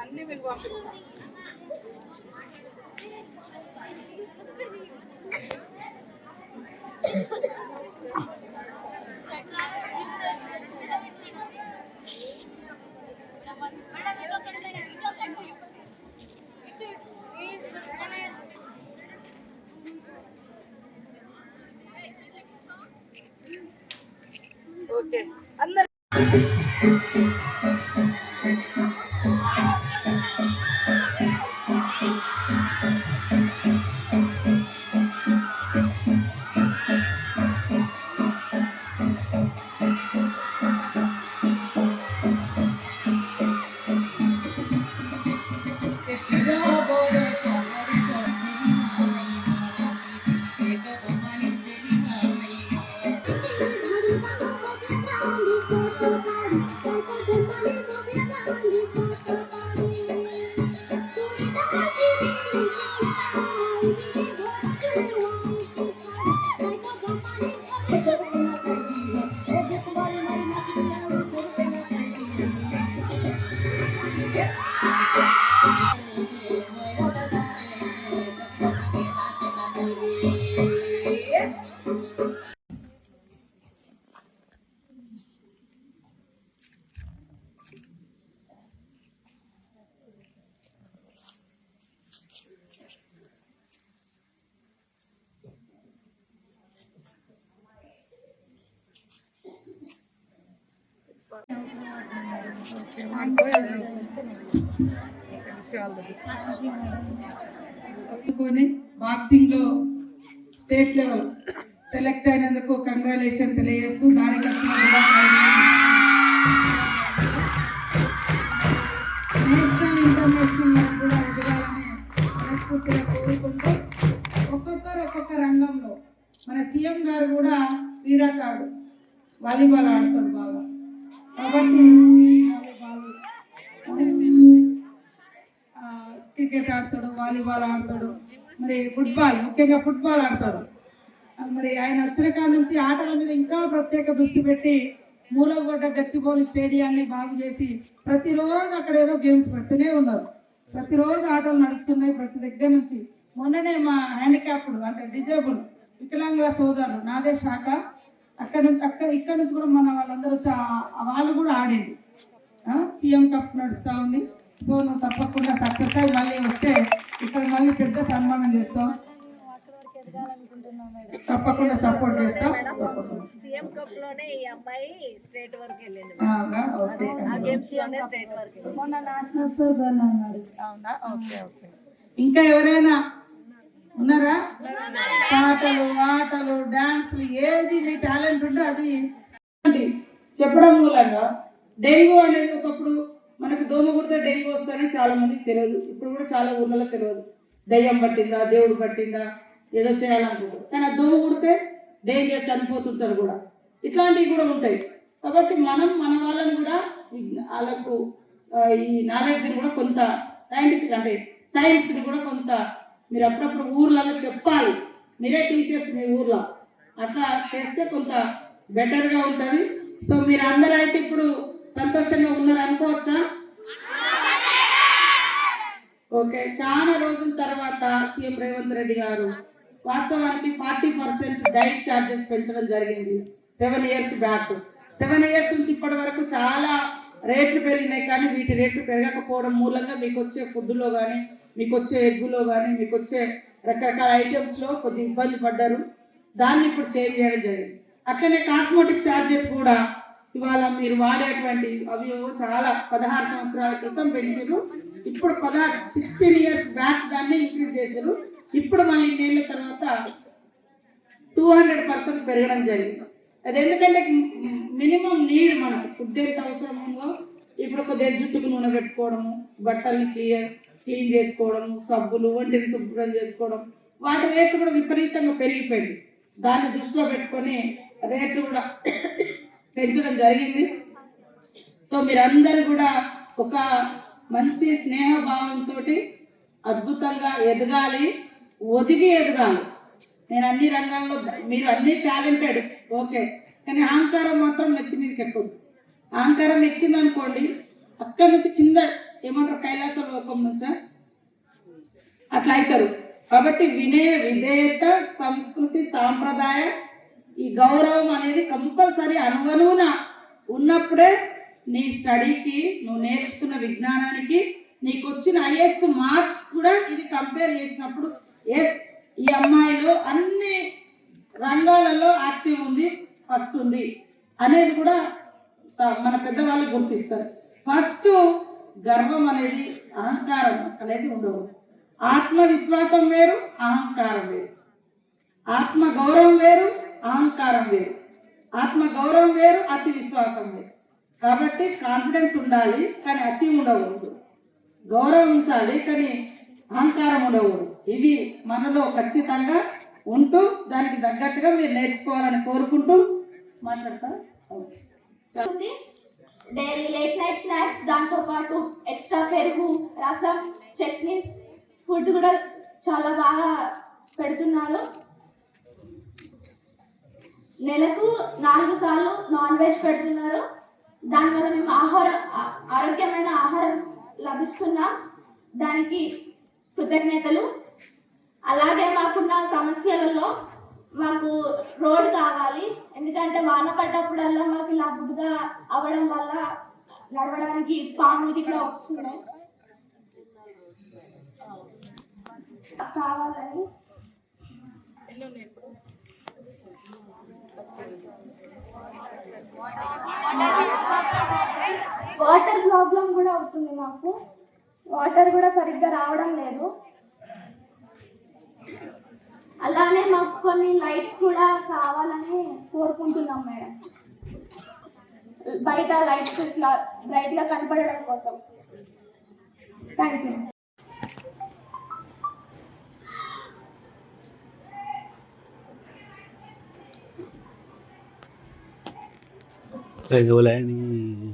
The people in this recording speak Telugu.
అన్నీ మీకు పంపిస్తాం. ఓకే అందరు బాక్సింగ్ లో స్టేట్ లెవెల్ సెలెక్ట్ అయినందుకు కంగ్రాచులేషన్ తెలియజేస్తూ దానికి నేషనల్ ఇంటర్నేషనల్ కూడా ఎదగాలని మనస్ఫూర్తిగా కోరుకుంటూ ఒక్కొక్క రంగంలో మన సీఎం గారు కూడా క్రీడాకారుడు, వాలీబాల్ ఆడతాడు బాగా. కాబట్టి క్రికెట్ ఆడతాడు, వాలీబాల్ ఆడతాడు, మరి ఫుట్బాల్, ముఖ్యంగా ఫుట్బాల్ ఆడతాడు. మరి ఆయన వచ్చిన కాడ నుంచి ఆటల మీద ఇంకా ప్రత్యేక దృష్టి పెట్టి మూలగొడ్డ గచ్చిబౌలి స్టేడియాన్ని బాగు చేసి ప్రతిరోజు అక్కడ ఏదో గేమ్స్ పెడుతూనే ఉన్నారు. ప్రతిరోజు ఆటలు నడుస్తున్నాయి ప్రతి దగ్గర నుంచి. మొన్ననే మా హ్యాండిక్యాప్డ్ అంటే డిజేబుల్ వికలాంగుల సోదరులు నాదే శాఖ ఇక్కడ నుంచి కూడా మన వాళ్ళందరూ వాళ్ళు కూడా ఆడింది. సీఎం కప్ నడుస్తూ ఉంది. సో నువ్వు తప్పకుండా సక్సెస్ అయ్యి మళ్ళీ వస్తే ఇక్కడ మళ్ళీ పెద్ద సన్మానం చేస్తాం, తప్పకుండా సపోర్ట్ చేస్తాం. సీఎం కప్ లోనే ఈ అమ్మాయి స్టేట్ వరకు వెళ్ళింది. ఇంకా ఎవరైనా ఉన్నారా? పాటలు, ఆటలు, డాన్స్లు ఏది మీ టాలెంట్ ఉంటే అది చెప్పడం మూలంగా డెంగ్యూ అనేది ఒకప్పుడు మనకు దోమ కుడితే డెంగ్యూ వస్తుందని చాలా మందికి తెలియదు. ఇప్పుడు కూడా చాలా ఊర్లలో తెలియదు. దయ్యం పట్టిందా, దేవుడు పట్టిందా, ఏదో చేయాలనుకుంటారు. కానీ ఆ దోమ కుడితే డేంజా చనిపోతుంటారు కూడా. ఇట్లాంటివి కూడా ఉంటాయి. కాబట్టి మనం మన వాళ్ళని కూడా వాళ్ళకు ఈ నాలెడ్జ్ని కూడా కొంత సైంటిఫిక్ అంటే సైన్స్ని కూడా కొంత మీరు అప్పుడప్పుడు ఊర్లలో చెప్పాలి. మీరే టీచర్స్ మీ ఊర్లో అట్లా చేస్తే కొంత బెటర్గా ఉంటుంది. సో మీరు అందరూ అయితే ఇప్పుడు సంతోషంగా ఉన్నారు అనుకోవచ్చా? ఓకే. చాలా రోజుల తర్వాత సీఎం రేవంత్ రెడ్డి గారు వాస్తవానికి 40% డైట్ ఛార్జెస్ పెంచడం జరిగింది 7 years బ్యాక్. 7 years నుంచి ఇప్పటి వరకు చాలా రేట్లు పెరిగినాయి. కానీ వీటి రేట్లు పెరగకపోవడం మూలంగా మీకు వచ్చే ఫుడ్లో కానీ, మీకు వచ్చే ఎగ్గులో కానీ, మీకు వచ్చే రకరకాల ఐటమ్స్లో కొద్ది ఇబ్బంది పడ్డారు. దాన్ని ఇప్పుడు చేంజ్ చేయడం జరిగింది. అట్లనే కాస్మెటిక్ ఛార్జెస్ కూడా ఇవాళ మీరు వాడేటువంటి అవి చాలా 16 సంవత్సరాల క్రితం పెంచారు. ఇప్పుడు 16 years బ్యాక్ దాన్ని ఇంక్రీజ్ చేశారు. ఇప్పుడు మళ్ళీ నెలల తర్వాత 200% పెరగడం జరిగింది. అది ఎందుకంటే మినిమం నీరు మనకు ఫుడ్ ఎంత అవసరం ఉందో ఇప్పుడు కొద్దిగా జుట్టుకు నూనె పెట్టుకోవడము, బట్టల్ని క్లీన్ చేసుకోవడము, సబ్బులు, వంటిని శుభ్రం చేసుకోవడం, వాటి రేట్లు కూడా విపరీతంగా పెరిగిపోయింది. దాన్ని దృష్టిలో పెట్టుకొని రేట్లు కూడా పెంచడం జరిగింది. సో మీరందరూ కూడా ఒక మంచి స్నేహభావంతో అద్భుతంగా ఎదగాలి, ఒదిగి ఎదగాలి. నేను అన్ని రంగాల్లో మీరు అన్ని టాలెంటెడ్ ఓకే, కానీ అహంకారం మాత్రం నెత్తి మీదకి ఎక్కదు. అహంకారం ఎక్కిందనుకోండి అక్కడి నుంచి కింద ఏమంటారు కైలాస లోకం నుంచా అట్లా అవుతారు. కాబట్టి వినయ విధేయత సంస్కృతి సాంప్రదాయ ఈ గౌరవం అనేది కంపల్సరీ అనువనువున ఉన్నప్పుడే నీ స్టడీకి నువ్వు నేర్చుకున్న విజ్ఞానానికి నీకు వచ్చిన హైయెస్ట్ మార్క్స్ కూడా ఇది కంపేర్ చేసినప్పుడు ఎస్ ఈ అమ్మాయిలో అన్ని రంగాలలో యాక్టివ్ ఉంది, ఫస్ట్ ఉంది అనేది కూడా మన పెద్దవాళ్ళు గుర్తిస్తారు. ఫస్ట్ గర్వం అనేది అహంకారం అనేది ఉండవు. ఆత్మవిశ్వాసం వేరు, అహంకారం వేరు. ఆత్మ గౌరవం వేరు, అహంకారం వేరు. ఆత్మ గౌరవం వేరు, అతి విశ్వాసం వేరు. కాబట్టి కాన్ఫిడెన్స్ ఉండాలి కానీ అతి ఉండకూడదు, గౌరవం ఉంచాలి కానీ అహంకారం ఉండకూడదు. ఇవి మనలో ఖచ్చితంగా ఉంటూ దానికి తగ్గట్టుగా మీరు నేర్చుకోవాలని కోరుకుంటూ మాట్లాడతా. డైలీ లేట్ నైట్ స్నాక్స్, దాంతో పాటు ఎక్స్ట్రా పెరుగు, రసం, చట్నీస్, ఫుడ్ కూడా చాలా బాగా పెడుతున్నారు. నెలకు 4 సార్లు నాన్ వెజ్ పెడుతున్నారు. దానివల్ల మేము ఆరోగ్యమైన ఆహారం లభిస్తున్నాం. దానికి కృతజ్ఞతలు. అలాగే మాకున్న సమస్యలలో మాకు రోడ్ కావాలి. ఎందుకంటే వాన పడ్డప్పుడల్లా మాకు ఇలా బురద అవ్వడం వల్ల నడవడానికి పాములు ఇట్లా వస్తున్నాయి. కావాలని వాటర్ ప్రాబ్లం కూడా అవుతుంది. మాకు వాటర్ కూడా సరిగ్గా రావడం లేదు. అలానే మాకు కొన్ని లైట్స్ కూడా కావాలని కోరుకుంటున్నాం మేడం. బయట లైట్స్ ఇట్లా బ్రైట్గా కనపడడం కోసం. Thank you. Regolani